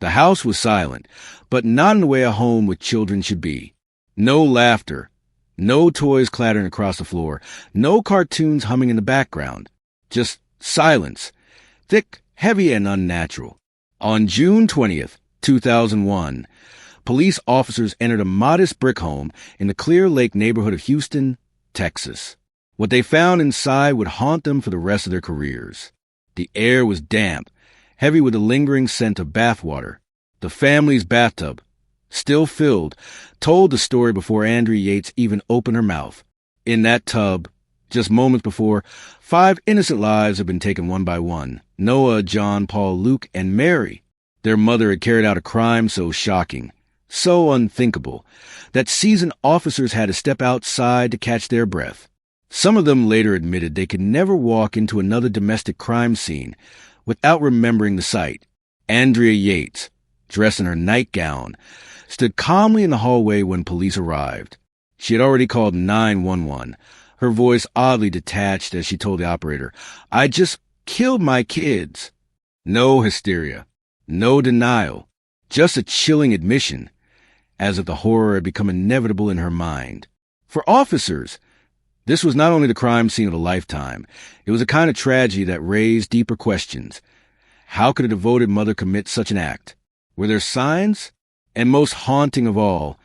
The house was silent, but not in the way a home with children should be. No laughter, no toys clattering across the floor, no cartoons humming in the background. Just silence, thick, heavy, and unnatural. On June 20th, 2001, police officers entered a modest brick home in the Clear Lake neighborhood of Houston, Texas. What they found inside would haunt them for the rest of their careers. The air was damp, heavy with the lingering scent of bathwater. The family's bathtub, still filled, told the story before Andrea Yates even opened her mouth. In that tub, just moments before, 5 innocent lives had been taken one by one. Noah, John, Paul, Luke, and Mary. Their mother had carried out a crime so shocking, so unthinkable, that seasoned officers had to step outside to catch their breath. Some of them later admitted they could never walk into another domestic crime scene without remembering the sight. Andrea Yates, dressed in her nightgown, stood calmly in the hallway when police arrived. She had already called 911, her voice oddly detached as she told the operator, "I just killed my kids." No hysteria, no denial, just a chilling admission, as if the horror had become inevitable in her mind. For officers, this was not only the crime scene of a lifetime, it was a kind of tragedy that raised deeper questions. How could a devoted mother commit such an act? Were there signs? And most haunting of all,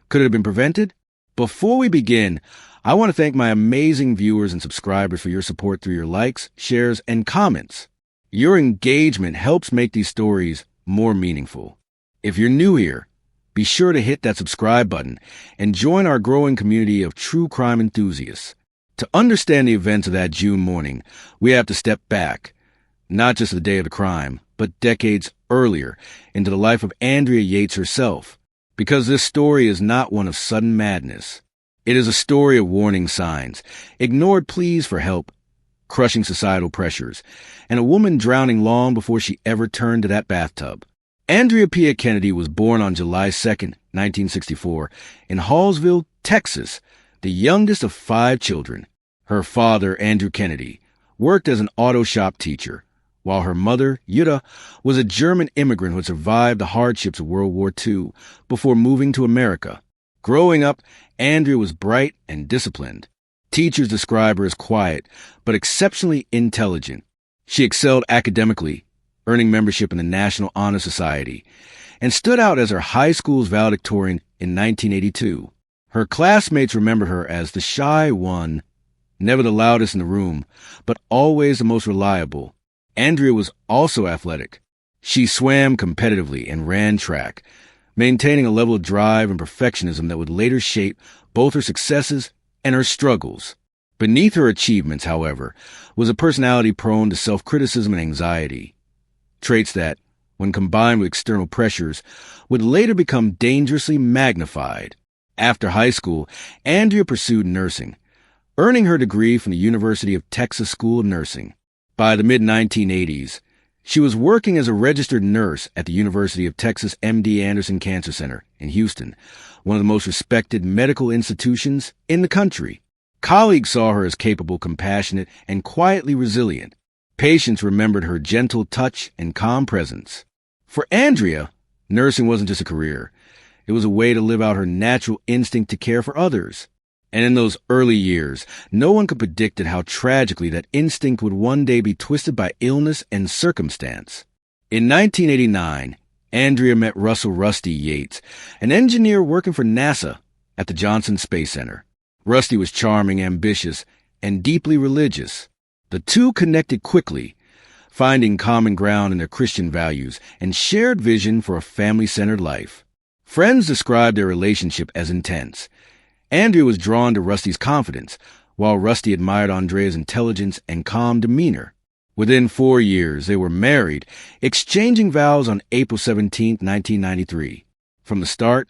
could it have been prevented? Before we begin, I want to thank my amazing viewers and subscribers for your support through your likes, shares, and comments. Your engagement helps make these stories more meaningful. If you're new here, be sure to hit that subscribe button and join our growing community of true crime enthusiasts. To understand the events of that June morning, we have to step back, not just the day of the crime, but decades earlier into the life of Andrea Yates herself, because this story is not one of sudden madness. It is a story of warning signs, ignored pleas for help, crushing societal pressures, and a woman drowning long before she ever turned to that bathtub. Andrea Pia Kennedy was born on July 2nd, 1964, in Hallsville, Texas, the youngest of 5 children. Her father, Andrew Kennedy, worked as an auto shop teacher, while her mother, Jutta, was a German immigrant who had survived the hardships of World War II before moving to America. Growing up, Andrea was bright and disciplined. Teachers describe her as quiet, but exceptionally intelligent. She excelled academically, earning membership in the National Honor Society, and stood out as her high school's valedictorian in 1982. Her classmates remember her as the shy one, never the loudest in the room, but always the most reliable. Andrea was also athletic. She swam competitively and ran track, maintaining a level of drive and perfectionism that would later shape both her successes and her struggles. Beneath her achievements, however, was a personality prone to self-criticism and anxiety. Traits that, when combined with external pressures, would later become dangerously magnified. After high school, Andrea pursued nursing, earning her degree from the University of Texas School of Nursing. By the mid-1980s, she was working as a registered nurse at the University of Texas MD Anderson Cancer Center in Houston, one of the most respected medical institutions in the country. Colleagues saw her as capable, compassionate, and quietly resilient. Patients remembered her gentle touch and calm presence. For Andrea, nursing wasn't just a career. It was a way to live out her natural instinct to care for others. And in those early years, no one could predict how tragically that instinct would one day be twisted by illness and circumstance. In 1989, Andrea met Russell "Rusty" Yates, an engineer working for NASA at the Johnson Space Center. Rusty was charming, ambitious, and deeply religious. The two connected quickly, finding common ground in their Christian values and shared vision for a family-centered life. Friends described their relationship as intense. Andrea was drawn to Rusty's confidence, while Rusty admired Andrea's intelligence and calm demeanor. Within 4 years, they were married, exchanging vows on April 17, 1993. From the start,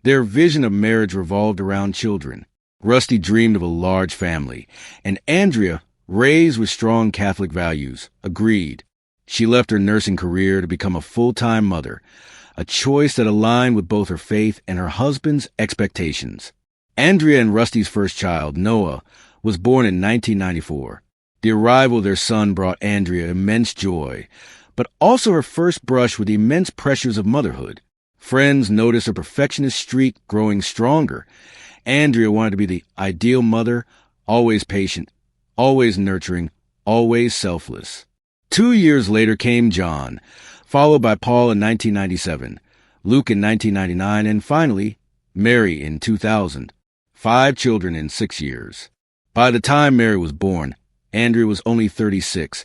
their vision of marriage revolved around children. Rusty dreamed of a large family, and Andrea, raised with strong Catholic values, agreed. She left her nursing career to become a full-time mother, a choice that aligned with both her faith and her husband's expectations. Andrea and Rusty's first child, Noah, was born in 1994. The arrival of their son brought Andrea immense joy, but also her first brush with the immense pressures of motherhood. Friends noticed her perfectionist streak growing stronger. Andrea wanted to be the ideal mother, always patient, always nurturing, always selfless. 2 years later came John, followed by Paul in 1997, Luke in 1999, and finally, Mary in 2000. 5 children in 6 years. By the time Mary was born, Andrea was only 36,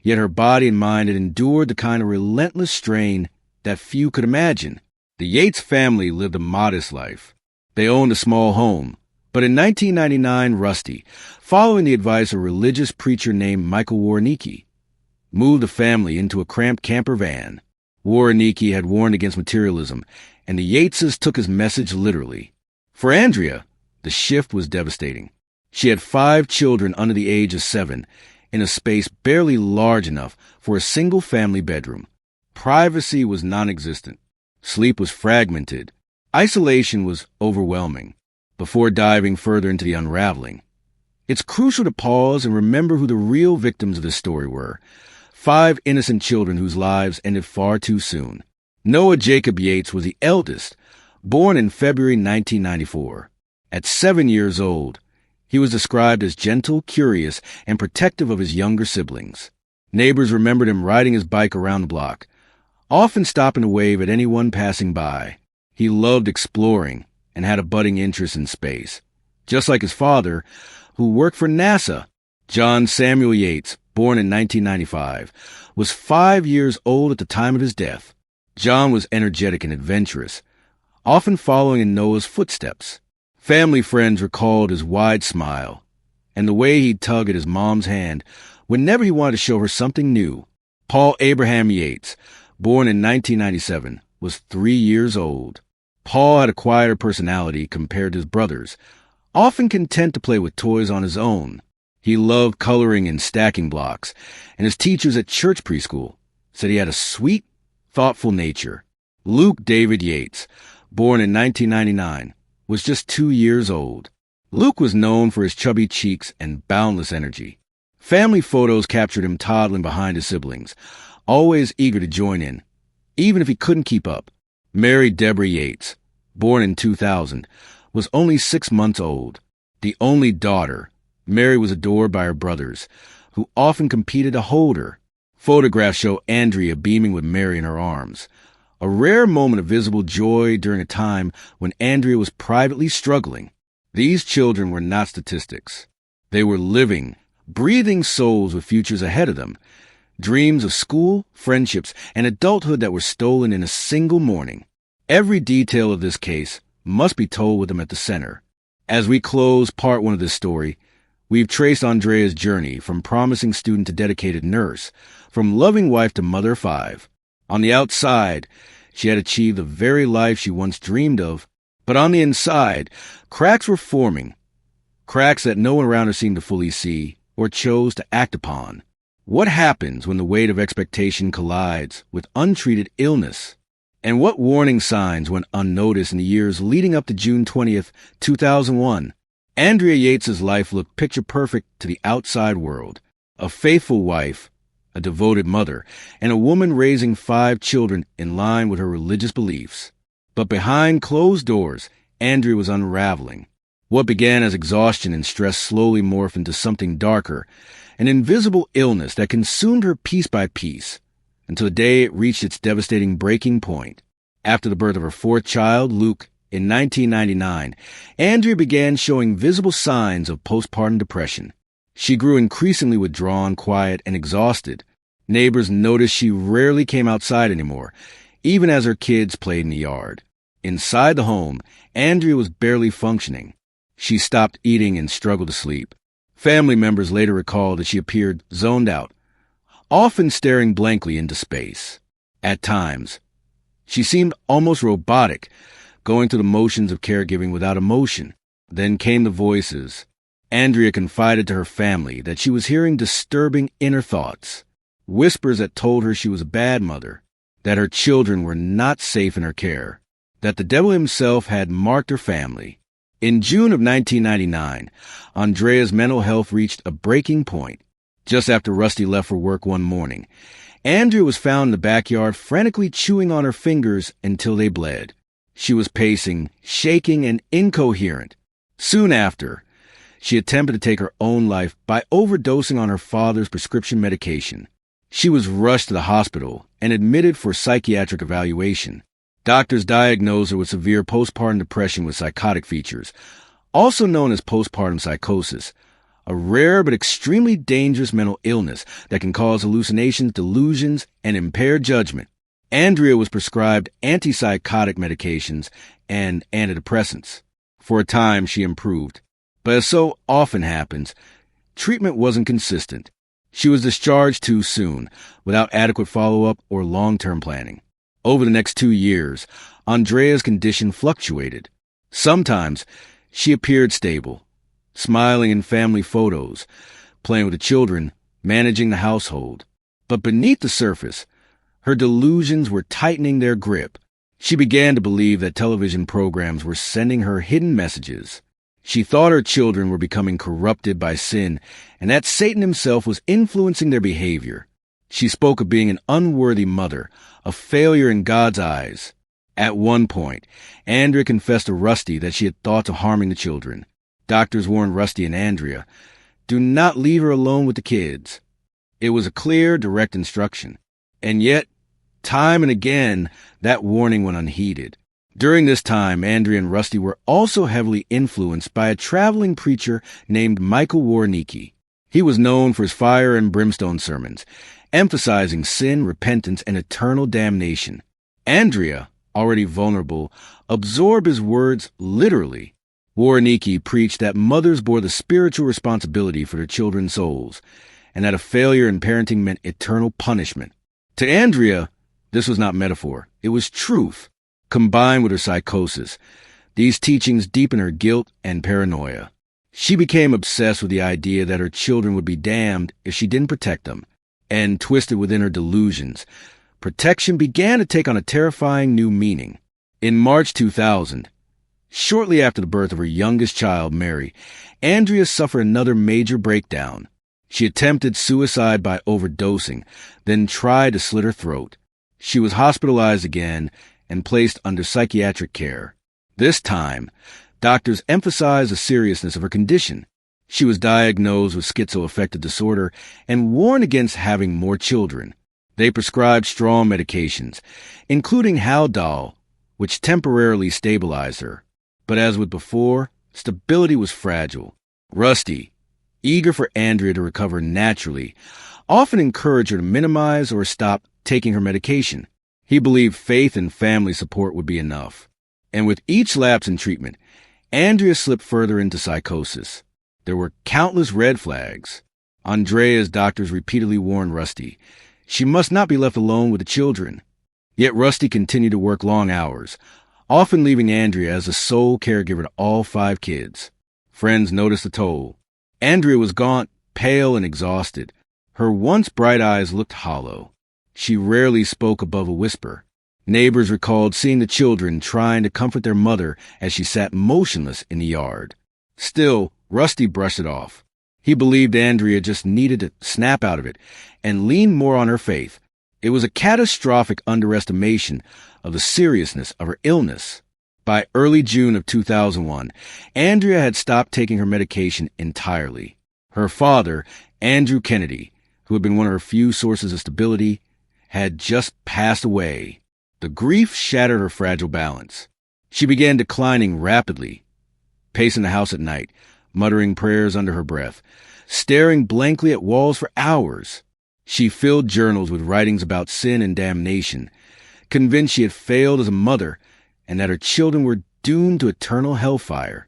yet her body and mind had endured the kind of relentless strain that few could imagine. The Yates family lived a modest life. They owned a small home, but in 1999, Rusty, following the advice of a religious preacher named Michael Warnicki, moved the family into a cramped camper van. Warnicki had warned against materialism, and the Yateses took his message literally. For Andrea, the shift was devastating. She had 5 children under the age of 7 in a space barely large enough for a single-family bedroom. Privacy was non-existent. Sleep was fragmented. Isolation was overwhelming. Before diving further into the unraveling, it's crucial to pause and remember who the real victims of this story were. 5 innocent children whose lives ended far too soon. Noah Jacob Yates was the eldest, born in February 1994. At 7 years old, he was described as gentle, curious, and protective of his younger siblings. Neighbors remembered him riding his bike around the block, often stopping to wave at anyone passing by. He loved exploring and had a budding interest in space. Just like his father, who worked for NASA, John Samuel Yates, born in 1995, was 5 years old at the time of his death. John was energetic and adventurous, often following in Noah's footsteps. Family friends recalled his wide smile and the way he'd tug at his mom's hand whenever he wanted to show her something new. Paul Abraham Yates, born in 1997, was 3 years old. Paul had a quieter personality compared to his brothers, often content to play with toys on his own. He loved coloring and stacking blocks, and his teachers at church preschool said he had a sweet, thoughtful nature. Luke David Yates, born in 1999, was just 2 years old. Luke was known for his chubby cheeks and boundless energy. Family photos captured him toddling behind his siblings, always eager to join in, even if he couldn't keep up. Mary Deborah Yates, born in 2000, was only 6 months old. The only daughter, Mary was adored by her brothers, who often competed to hold her. Photographs show Andrea beaming with Mary in her arms, a rare moment of visible joy during a time when Andrea was privately struggling. These children were not statistics. They were living, breathing souls with futures ahead of them, dreams of school, friendships, and adulthood that were stolen in a single morning. Every detail of this case must be told with them at the center. As we close part 1 of this story, we've traced Andrea's journey from promising student to dedicated nurse, from loving wife to mother of 5. On the outside, she had achieved the very life she once dreamed of, but on the inside, cracks were forming, cracks that no one around her seemed to fully see or chose to act upon. What happens when the weight of expectation collides with untreated illness? And what warning signs went unnoticed in the years leading up to June 20th, 2001? Andrea Yates' life looked picture-perfect to the outside world. A faithful wife, a devoted mother, and a woman raising 5 children in line with her religious beliefs. But behind closed doors, Andrea was unraveling. What began as exhaustion and stress slowly morphed into something darker, an invisible illness that consumed her piece by piece, until the day it reached its devastating breaking point. After the birth of her 4th child, Luke, in 1999, Andrea began showing visible signs of postpartum depression. She grew increasingly withdrawn, quiet, and exhausted. Neighbors noticed she rarely came outside anymore, even as her kids played in the yard. Inside the home, Andrea was barely functioning. She stopped eating and struggled to sleep. Family members later recalled that she appeared zoned out, often staring blankly into space. At times, she seemed almost robotic, going through the motions of caregiving without emotion. Then came the voices. Andrea confided to her family that she was hearing disturbing inner thoughts, whispers that told her she was a bad mother, that her children were not safe in her care, that the devil himself had marked her family. In June of 1999, Andrea's mental health reached a breaking point. Just after Rusty left for work one morning, Andrea was found in the backyard frantically chewing on her fingers until they bled. She was pacing, shaking, and incoherent. Soon after, she attempted to take her own life by overdosing on her father's prescription medication. She was rushed to the hospital and admitted for psychiatric evaluation. Doctors diagnosed her with severe postpartum depression with psychotic features, also known as postpartum psychosis, a rare but extremely dangerous mental illness that can cause hallucinations, delusions, and impaired judgment. Andrea was prescribed antipsychotic medications and antidepressants. For a time, she improved. But as so often happens, treatment wasn't consistent. She was discharged too soon, without adequate follow-up or long-term planning. Over the next 2 years, Andrea's condition fluctuated. Sometimes, she appeared stable, smiling in family photos, playing with the children, managing the household. But beneath the surface, her delusions were tightening their grip. She began to believe that television programs were sending her hidden messages. She thought her children were becoming corrupted by sin and that Satan himself was influencing their behavior. She spoke of being an unworthy mother, a failure in God's eyes. At one point, Andrea confessed to Rusty that she had thoughts of harming the children. Doctors warned Rusty and Andrea, "Do not leave her alone with the kids." It was a clear, direct instruction. And yet, time and again, that warning went unheeded. During this time, Andrea and Rusty were also heavily influenced by a traveling preacher named Michael Warnicki. He was known for his fire and brimstone sermons, emphasizing sin, repentance, and eternal damnation. Andrea, already vulnerable, absorbed his words literally. Warnicki preached that mothers bore the spiritual responsibility for their children's souls, and that a failure in parenting meant eternal punishment. To Andrea, this was not metaphor. It was truth. Combined with her psychosis, these teachings deepened her guilt and paranoia. She became obsessed with the idea that her children would be damned if she didn't protect them, and twisted within her delusions, protection began to take on a terrifying new meaning. In March 2000, shortly after the birth of her youngest child, Mary, Andrea suffered another major breakdown. She attempted suicide by overdosing, then tried to slit her throat. She was hospitalized again and placed under psychiatric care. This time, doctors emphasized the seriousness of her condition. She was diagnosed with schizoaffective disorder and warned against having more children. They prescribed strong medications, including Haldol, which temporarily stabilized her. But as with before, stability was fragile. Rusty, eager for Andrea to recover naturally, often encouraged her to minimize or stop taking her medication. He believed faith and family support would be enough. And with each lapse in treatment, Andrea slipped further into psychosis. There were countless red flags. Andrea's doctors repeatedly warned Rusty she must not be left alone with the children. Yet Rusty continued to work long hours, often leaving Andrea as the sole caregiver to all 5 kids. Friends noticed the toll. Andrea was gaunt, pale, and exhausted. Her once bright eyes looked hollow. She rarely spoke above a whisper. Neighbors recalled seeing the children trying to comfort their mother as she sat motionless in the yard. Still, Rusty brushed it off. He believed Andrea just needed to snap out of it and lean more on her faith. It was a catastrophic underestimation of the seriousness of her illness. By early June of 2001, Andrea had stopped taking her medication entirely. Her father, Andrew Kennedy, who had been one of her few sources of stability, had just passed away. The grief shattered her fragile balance. She began declining rapidly, pacing the house at night, muttering prayers under her breath, staring blankly at walls for hours. She filled journals with writings about sin and damnation, convinced she had failed as a mother and that her children were doomed to eternal hellfire.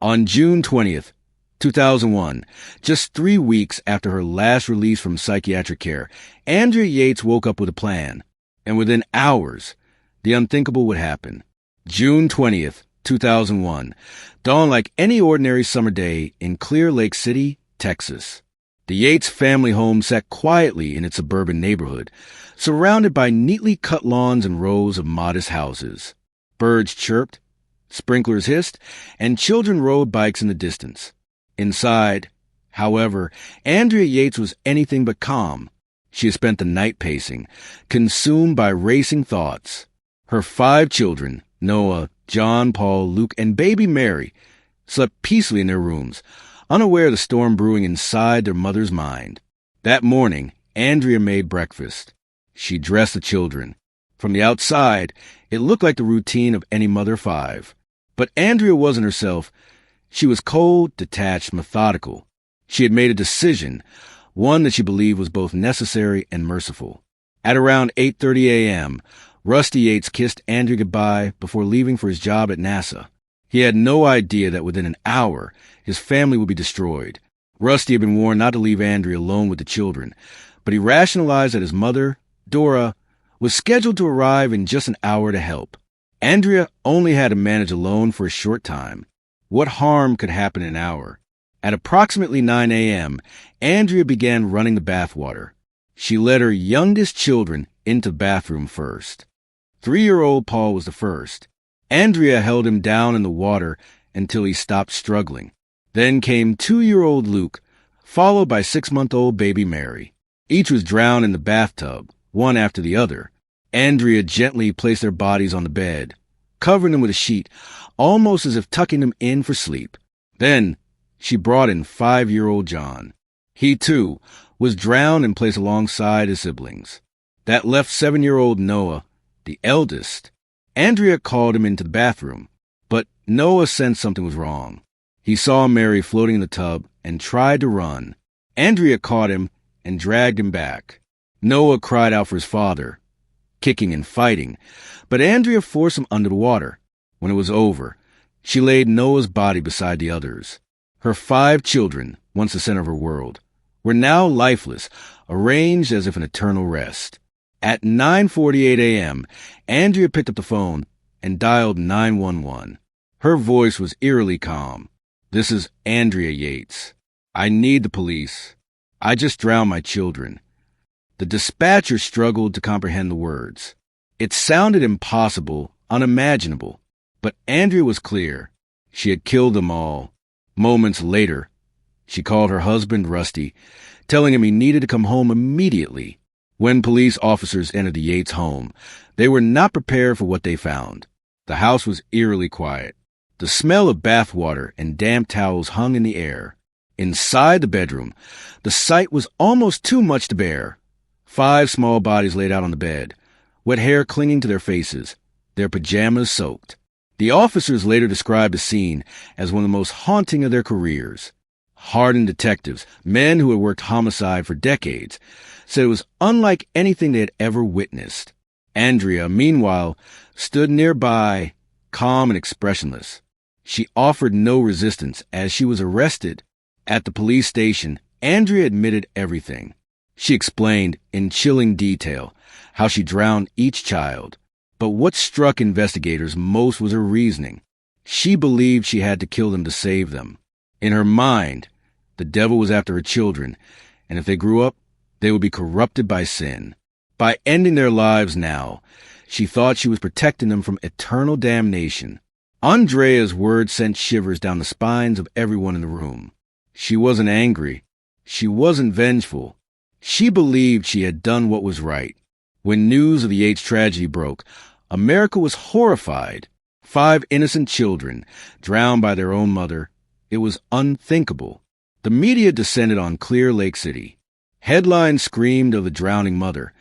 On June 20th, 2001, just 3 weeks after her last release from psychiatric care, Andrea Yates woke up with a plan, and within hours, the unthinkable would happen. June 20th, 2001, dawned like any ordinary summer day in Clear Lake City, Texas. The Yates family home sat quietly in its suburban neighborhood, surrounded by neatly cut lawns and rows of modest houses. Birds chirped, sprinklers hissed, and children rode bikes in the distance. Inside, however, Andrea Yates was anything but calm. She had spent the night pacing, consumed by racing thoughts. Her 5 children, Noah, John, Paul, Luke, and baby Mary, slept peacefully in their rooms, unaware of the storm brewing inside their mother's mind. That morning, Andrea made breakfast. She dressed the children. From the outside, it looked like the routine of any mother of 5. But Andrea wasn't herself. She was cold, detached, methodical. She had made a decision, one that she believed was both necessary and merciful. At around 8:30 a.m., Rusty Yates kissed Andrea goodbye before leaving for his job at NASA. He had no idea that within an hour, his family would be destroyed. Rusty had been warned not to leave Andrea alone with the children, but he rationalized that his mother, Dora, was scheduled to arrive in just an hour to help. Andrea only had to manage alone for a short time. What harm could happen in an hour? At approximately 9 a.m., Andrea began running the bathwater. She led her youngest children into the bathroom first. 3-year-old Paul was the first. Andrea held him down in the water until he stopped struggling. Then came 2-year-old Luke, followed by 6-month-old baby Mary. Each was drowned in the bathtub, one after the other. Andrea gently placed their bodies on the bed, covering them with a sheet, almost as if tucking them in for sleep. Then she brought in 5-year-old John. He, too, was drowned and placed alongside his siblings. That left 7-year-old Noah, the eldest. Andrea called him into the bathroom, but Noah sensed something was wrong. He saw Mary floating in the tub and tried to run. Andrea caught him and dragged him back. Noah cried out for his father, kicking and fighting, but Andrea forced him under the water. When it was over, she laid Noah's body beside the others. Her 5 children, once the center of her world, were now lifeless, arranged as if in eternal rest. At 9:48 a.m., Andrea picked up the phone and dialed 911. Her voice was eerily calm. "This is Andrea Yates. I need the police. I just drowned my children." The dispatcher struggled to comprehend the words. It sounded impossible, unimaginable, but Andrea was clear. She had killed them all. Moments later, she called her husband, Rusty, telling him he needed to come home immediately. When police officers entered the Yates home, they were not prepared for what they found. The house was eerily quiet. The smell of bathwater and damp towels hung in the air. Inside the bedroom, the sight was almost too much to bear. 5 small bodies laid out on the bed, wet hair clinging to their faces, their pajamas soaked. The officers later described the scene as one of the most haunting of their careers. Hardened detectives, men who had worked homicide for decades, said it was unlike anything they had ever witnessed. Andrea, meanwhile, stood nearby, calm and expressionless. She offered no resistance as she was arrested. At the police station, Andrea admitted everything. She explained in chilling detail how she drowned each child. But what struck investigators most was her reasoning. She believed she had to kill them to save them. In her mind, the devil was after her children, and if they grew up, they would be corrupted by sin. By ending their lives now, she thought she was protecting them from eternal damnation. Andrea's words sent shivers down the spines of everyone in the room. She wasn't angry. She wasn't vengeful. She believed she had done what was right. When news of the Yates tragedy broke, America was horrified. 5 innocent children drowned by their own mother. It was unthinkable. The media descended on Clear Lake City. Headlines screamed of the drowning mother,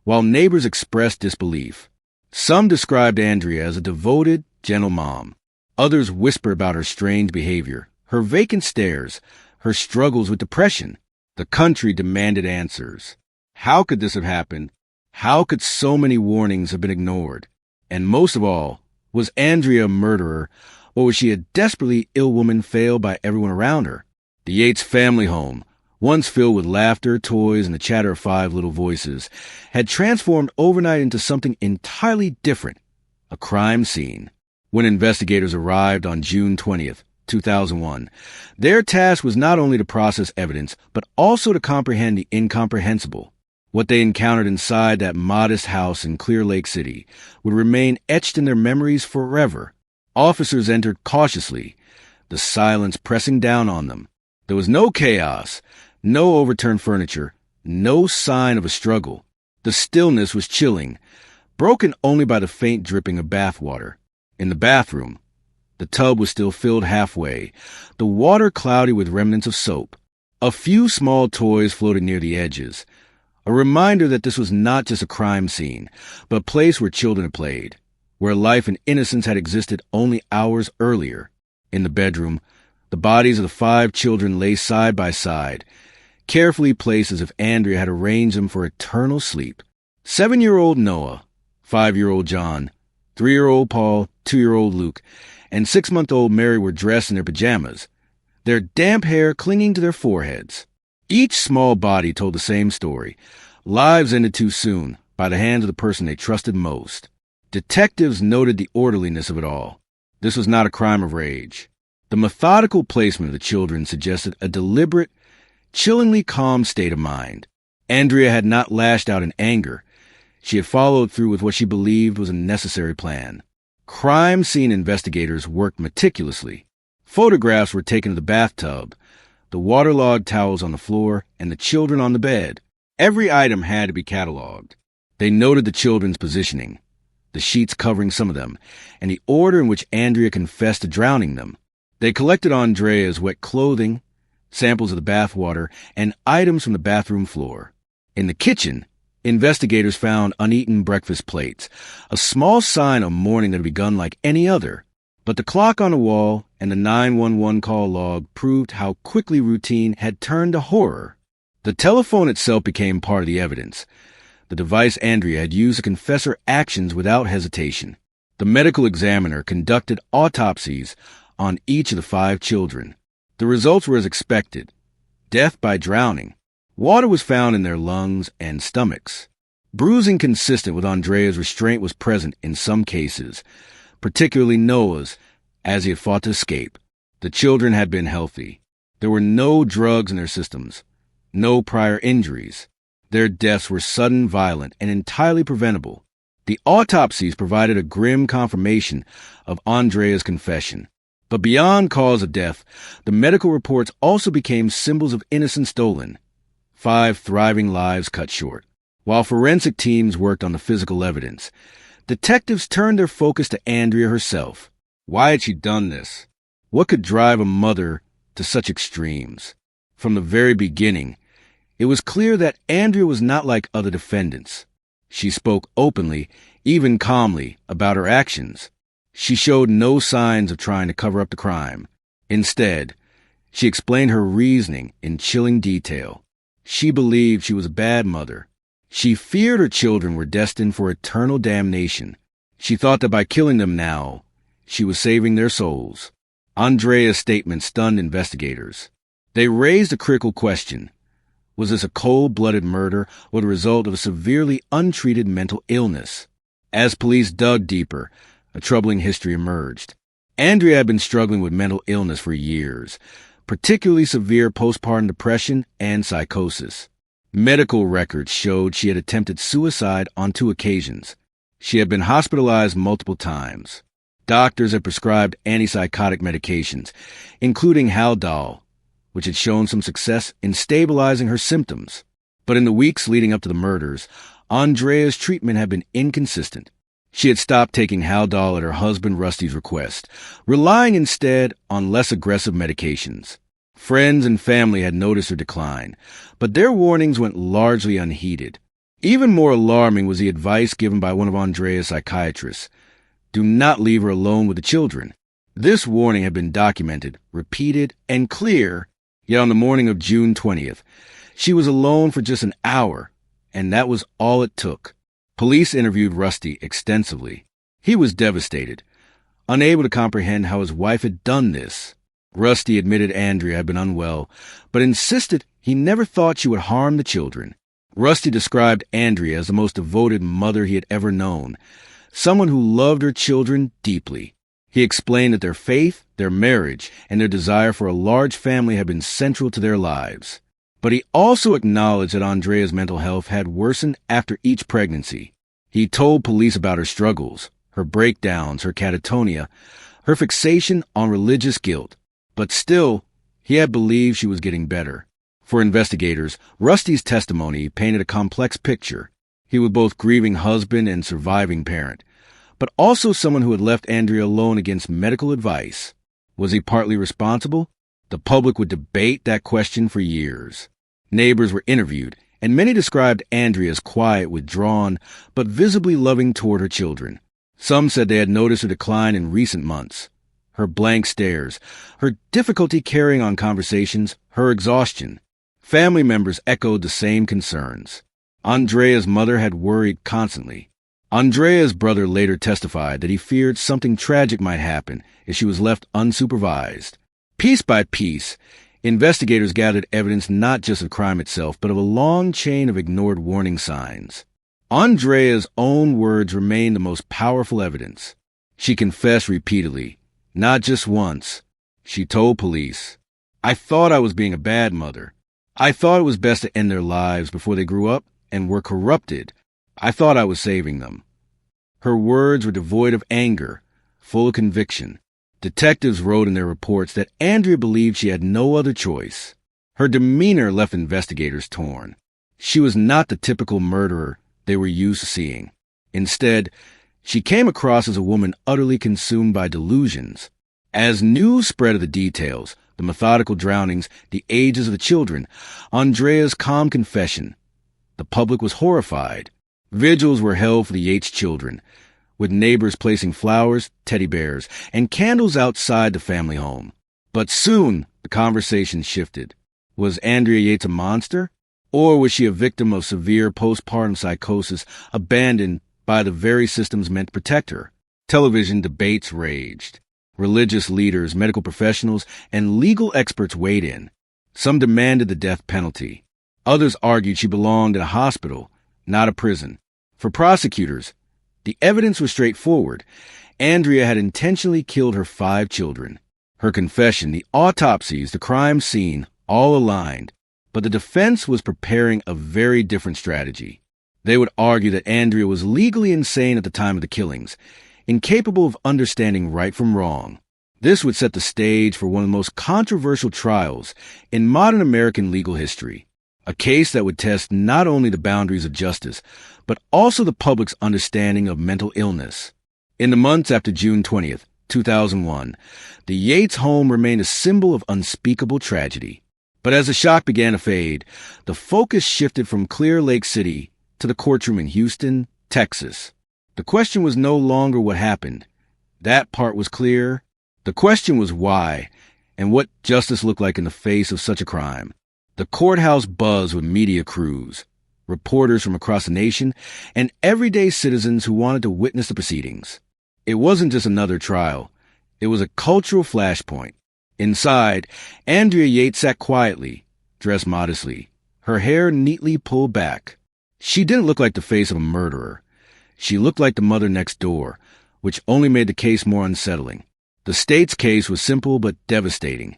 while neighbors expressed disbelief. Some described Andrea as a devoted, gentle mom. Others whispered about her strange behavior, her vacant stares, her struggles with depression. The country demanded answers. How could this have happened? How could so many warnings have been ignored? And most of all, was Andrea a murderer, or was she a desperately ill woman failed by everyone around her? The Yates family home, once filled with laughter, toys, and the chatter of 5 little voices, had transformed overnight into something entirely different, a crime scene. When investigators arrived on June 20th, 2001, their task was not only to process evidence, but also to comprehend the incomprehensible. What they encountered inside that modest house in Clear Lake City would remain etched in their memories forever. Officers entered cautiously, the silence pressing down on them. There was no chaos, no overturned furniture, No sign of a struggle. The stillness was chilling, broken only by the faint dripping of bath water. In the bathroom, the tub was still filled halfway, the water cloudy with remnants of soap. A few small toys floated near the edges, a reminder that this was not just a crime scene, but a place where children had played, where life and innocence had existed only hours earlier. In the bedroom, the bodies of the 5 children lay side by side, carefully placed as if Andrea had arranged them for eternal sleep. 7-year-old Noah, 5-year-old John, 3-year-old Paul, 2-year-old Luke, and 6-month-old Mary were dressed in their pajamas, their damp hair clinging to their foreheads. Each small body told the same story. Lives ended too soon, by the hands of the person they trusted most. Detectives noted the orderliness of it all. This was not a crime of rage. The methodical placement of the children suggested a deliberate, chillingly calm state of mind. Andrea had not lashed out in anger. She had followed through with what she believed was a necessary plan. Crime scene investigators worked meticulously. Photographs were taken of the bathtub, the waterlogged towels on the floor, and the children on the bed. Every item had to be cataloged. They noted the children's positioning, the sheets covering some of them, and the order in which Andrea confessed to drowning them. They collected Andrea's wet clothing, samples of the bathwater, and items from the bathroom floor. In the kitchen, investigators found uneaten breakfast plates, a small sign of mourning that had begun like any other. But the clock on the wall and the 911 call log proved how quickly routine had turned to horror. The telephone itself became part of the evidence, the device Andrea had used to confess her actions without hesitation. The medical examiner conducted autopsies on each of the 5 children. The results were as expected. Death by drowning. Water was found in their lungs and stomachs. Bruising consistent with Andrea's restraint was present in some cases, particularly Noah's, as he had fought to escape. The children had been healthy. There were no drugs in their systems, no prior injuries. Their deaths were sudden, violent, and entirely preventable. The autopsies provided a grim confirmation of Andrea's confession. But beyond cause of death, the medical reports also became symbols of innocence stolen. 5 thriving lives cut short. While forensic teams worked on the physical evidence, detectives turned their focus to Andrea herself. Why had she done this? What could drive a mother to such extremes? From the very beginning, it was clear that Andrea was not like other defendants. She spoke openly, even calmly, about her actions. She showed no signs of trying to cover up the crime. Instead, she explained her reasoning in chilling detail. She believed she was a bad mother. She feared her children were destined for eternal damnation. She thought that by killing them now, she was saving their souls. Andrea's statement stunned investigators. They raised a critical question. Was this a cold-blooded murder or the result of a severely untreated mental illness? As police dug deeper, a troubling history emerged. Andrea had been struggling with mental illness for years, particularly severe postpartum depression and psychosis. Medical records showed she had attempted suicide on 2 occasions. She had been hospitalized multiple times. Doctors had prescribed antipsychotic medications, including Haldol, which had shown some success in stabilizing her symptoms. But in the weeks leading up to the murders, Andrea's treatment had been inconsistent. She had stopped taking Haldol at her husband Rusty's request, relying instead on less aggressive medications. Friends and family had noticed her decline, but their warnings went largely unheeded. Even more alarming was the advice given by one of Andrea's psychiatrists. Do not leave her alone with the children. This warning had been documented, repeated, and clear, yet on the morning of June 20th, she was alone for just an hour, and that was all it took. Police interviewed Rusty extensively. He was devastated, unable to comprehend how his wife had done this. Rusty admitted Andrea had been unwell, but insisted he never thought she would harm the children. Rusty described Andrea as the most devoted mother he had ever known, someone who loved her children deeply. He explained that their faith, their marriage, and their desire for a large family had been central to their lives. But he also acknowledged that Andrea's mental health had worsened after each pregnancy. He told police about her struggles, her breakdowns, her catatonia, her fixation on religious guilt. But still, he had believed she was getting better. For investigators, Rusty's testimony painted a complex picture. He was both grieving husband and surviving parent, but also someone who had left Andrea alone against medical advice. Was he partly responsible? The public would debate that question for years. Neighbors were interviewed, and many described Andrea as quiet, withdrawn, but visibly loving toward her children. Some said they had noticed a decline in recent months. Her blank stares, her difficulty carrying on conversations, her exhaustion. Family members echoed the same concerns. Andrea's mother had worried constantly. Andrea's brother later testified that he feared something tragic might happen if she was left unsupervised. Piece by piece, investigators gathered evidence not just of crime itself, but of a long chain of ignored warning signs. Andrea's own words remained the most powerful evidence. She confessed repeatedly, not just once. She told police, "I thought I was being a bad mother. I thought it was best to end their lives before they grew up and were corrupted. I thought I was saving them." Her words were devoid of anger, full of conviction. Detectives wrote in their reports that Andrea believed she had no other choice. Her demeanor left investigators torn. She was not the typical murderer they were used to seeing. Instead, she came across as a woman utterly consumed by delusions. As news spread of the details, the methodical drownings, the ages of the children, Andrea's calm confession, the public was horrified. Vigils were held for the Yates children, with neighbors placing flowers, teddy bears, and candles outside the family home. But soon, the conversation shifted. Was Andrea Yates a monster? Or was she a victim of severe postpartum psychosis, abandoned by the very systems meant to protect her? Television debates raged. Religious leaders, medical professionals, and legal experts weighed in. Some demanded the death penalty. Others argued she belonged in a hospital, not a prison. For prosecutors, the evidence was straightforward. Andrea had intentionally killed her 5 children. Her confession, the autopsies, the crime scene, all aligned. But the defense was preparing a very different strategy. They would argue that Andrea was legally insane at the time of the killings, incapable of understanding right from wrong. This would set the stage for one of the most controversial trials in modern American legal history. A case that would test not only the boundaries of justice, but also the public's understanding of mental illness. In the months after June 20th, 2001, the Yates home remained a symbol of unspeakable tragedy. But as the shock began to fade, the focus shifted from Clear Lake City to the courtroom in Houston, Texas. The question was no longer what happened. That part was clear. The question was why, and what justice looked like in the face of such a crime. The courthouse buzzed with media crews, reporters from across the nation, and everyday citizens who wanted to witness the proceedings. It wasn't just another trial. It was a cultural flashpoint. Inside, Andrea Yates sat quietly, dressed modestly, her hair neatly pulled back. She didn't look like the face of a murderer. She looked like the mother next door, which only made the case more unsettling. The state's case was simple but devastating.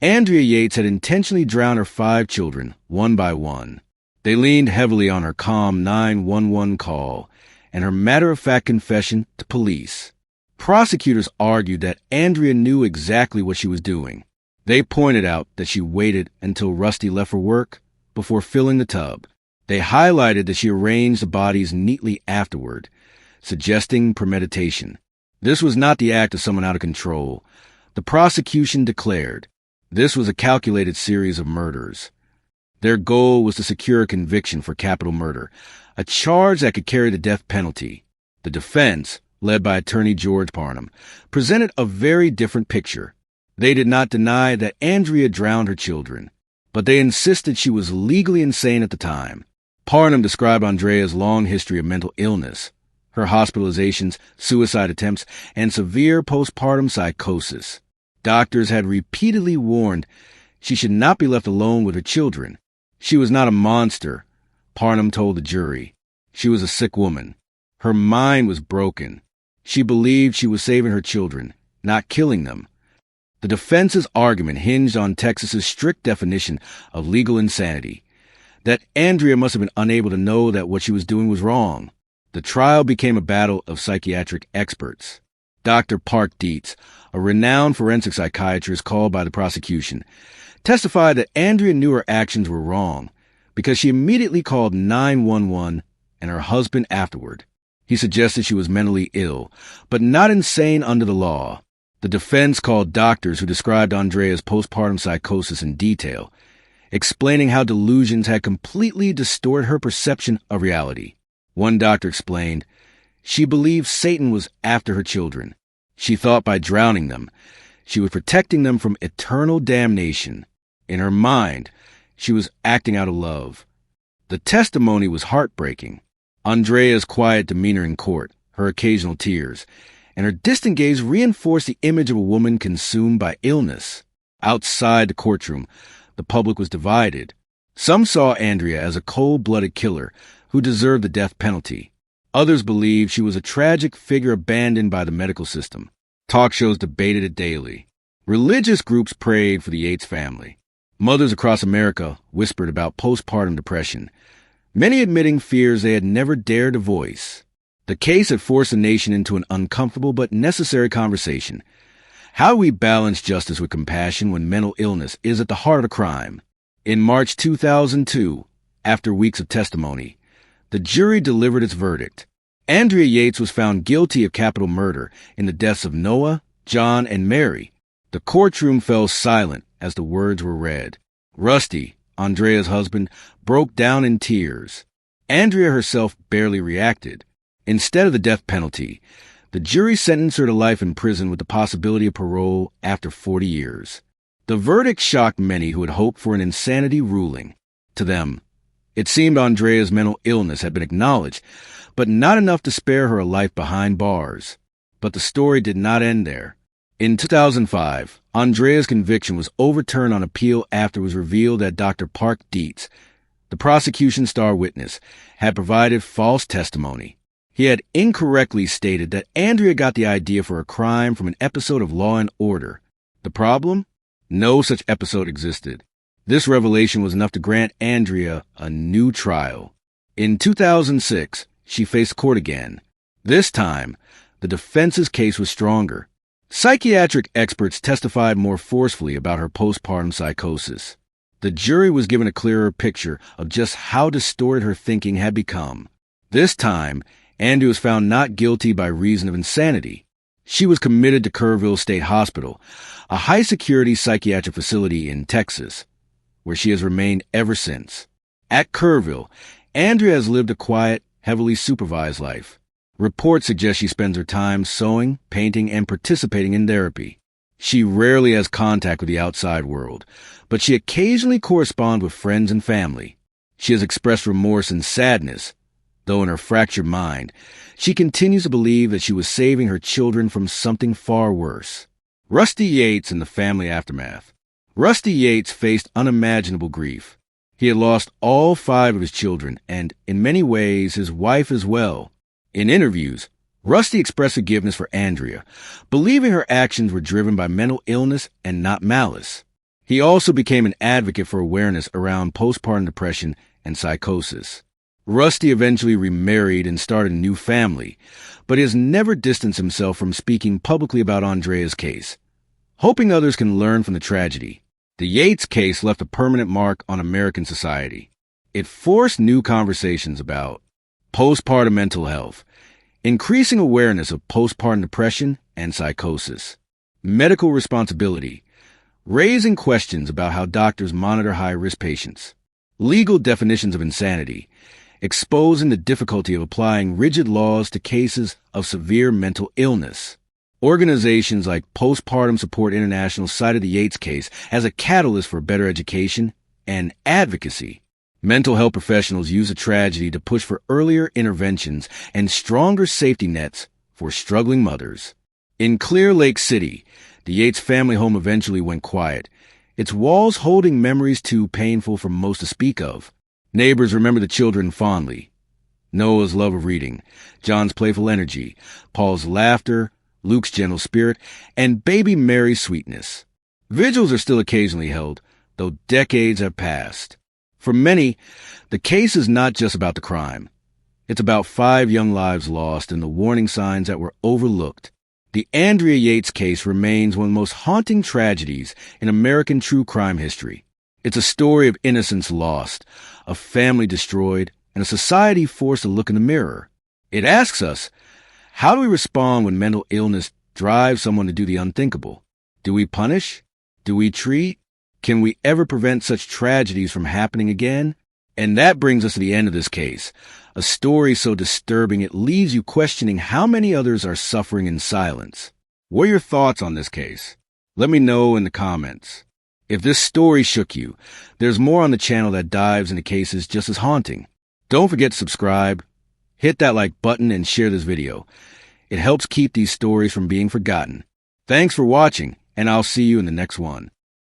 Andrea Yates had intentionally drowned her 5 children, one by one. They leaned heavily on her calm 911 call and her matter-of-fact confession to police. Prosecutors argued that Andrea knew exactly what she was doing. They pointed out that she waited until Rusty left for work before filling the tub. They highlighted that she arranged the bodies neatly afterward, suggesting premeditation. This was not the act of someone out of control. The prosecution declared this was a calculated series of murders. Their goal was to secure a conviction for capital murder, a charge that could carry the death penalty. The defense, led by attorney George Parnham, presented a very different picture. They did not deny that Andrea drowned her children, but they insisted she was legally insane at the time. Parnham described Andrea's long history of mental illness, her hospitalizations, suicide attempts, and severe postpartum psychosis. Doctors had repeatedly warned she should not be left alone with her children. She was not a monster, Parnham told the jury. She was a sick woman. Her mind was broken. She believed she was saving her children, not killing them. The defense's argument hinged on Texas's strict definition of legal insanity, that Andrea must have been unable to know that what she was doing was wrong. The trial became a battle of psychiatric experts. Dr. Park Dietz, a renowned forensic psychiatrist called by the prosecution, testified that Andrea knew her actions were wrong because she immediately called 911 and her husband afterward. He suggested she was mentally ill, but not insane under the law. The defense called doctors who described Andrea's postpartum psychosis in detail, explaining how delusions had completely distorted her perception of reality. One doctor explained, she believed Satan was after her children. She thought by drowning them, she was protecting them from eternal damnation. In her mind, she was acting out of love. The testimony was heartbreaking. Andrea's quiet demeanor in court, her occasional tears, and her distant gaze reinforced the image of a woman consumed by illness. Outside the courtroom, the public was divided. Some saw Andrea as a cold-blooded killer who deserved the death penalty. Others believed she was a tragic figure abandoned by the medical system. Talk shows debated it daily. Religious groups prayed for the Yates family. Mothers across America whispered about postpartum depression, many admitting fears they had never dared to voice. The case had forced the nation into an uncomfortable but necessary conversation. How do we balance justice with compassion when mental illness is at the heart of the crime? In March 2002, after weeks of testimony, the jury delivered its verdict. Andrea Yates was found guilty of capital murder in the deaths of Noah, John, and Mary. The courtroom fell silent as the words were read. Rusty, Andrea's husband, broke down in tears. Andrea herself barely reacted. Instead of the death penalty, the jury sentenced her to life in prison with the possibility of parole after 40 years. The verdict shocked many who had hoped for an insanity ruling. To them, it seemed Andrea's mental illness had been acknowledged, but not enough to spare her a life behind bars. But the story did not end there. In 2005, Andrea's conviction was overturned on appeal after it was revealed that Dr. Park Dietz, the prosecution's star witness, had provided false testimony. He had incorrectly stated that Andrea got the idea for a crime from an episode of Law and Order. The problem? No such episode existed. This revelation was enough to grant Andrea a new trial. In 2006, she faced court again. This time, the defense's case was stronger. Psychiatric experts testified more forcefully about her postpartum psychosis. The jury was given a clearer picture of just how distorted her thinking had become. This time, Andrea was found not guilty by reason of insanity. She was committed to Kerrville State Hospital, a high-security psychiatric facility in Texas, where she has remained ever since. At Kerrville, Andrea has lived a quiet, heavily supervised life. Reports suggest she spends her time sewing, painting, and participating in therapy. She rarely has contact with the outside world, but she occasionally corresponds with friends and family. She has expressed remorse and sadness, though in her fractured mind, she continues to believe that she was saving her children from something far worse. Rusty Yates and the family aftermath. Rusty Yates faced unimaginable grief. He had lost all 5 of his children, and, in many ways, his wife as well. In interviews, Rusty expressed forgiveness for Andrea, believing her actions were driven by mental illness and not malice. He also became an advocate for awareness around postpartum depression and psychosis. Rusty eventually remarried and started a new family, but he has never distanced himself from speaking publicly about Andrea's case, hoping others can learn from the tragedy. The Yates case left a permanent mark on American society. It forced new conversations about postpartum mental health, increasing awareness of postpartum depression and psychosis, medical responsibility, raising questions about how doctors monitor high-risk patients, legal definitions of insanity, exposing the difficulty of applying rigid laws to cases of severe mental illness. Organizations like Postpartum Support International cited the Yates case as a catalyst for better education and advocacy. Mental health professionals use the tragedy to push for earlier interventions and stronger safety nets for struggling mothers. In Clear Lake City, the Yates family home eventually went quiet, its walls holding memories too painful for most to speak of. Neighbors remember the children fondly. Noah's love of reading, John's playful energy, Paul's laughter, Luke's gentle spirit, and baby Mary's sweetness. Vigils are still occasionally held, though decades have passed. For many, the case is not just about the crime. It's about 5 young lives lost and the warning signs that were overlooked. The Andrea Yates case remains one of the most haunting tragedies in American true crime history. It's a story of innocence lost, a family destroyed, and a society forced to look in the mirror. It asks us, how do we respond when mental illness drives someone to do the unthinkable? Do we punish? Do we treat? Can we ever prevent such tragedies from happening again? And that brings us to the end of this case, a story so disturbing it leaves you questioning how many others are suffering in silence. What are your thoughts on this case? Let me know in the comments. If this story shook you, there's more on the channel that dives into cases just as haunting. Don't forget to subscribe, hit that like button, and share this video. It helps keep these stories from being forgotten. Thanks for watching, and I'll see you in the next one.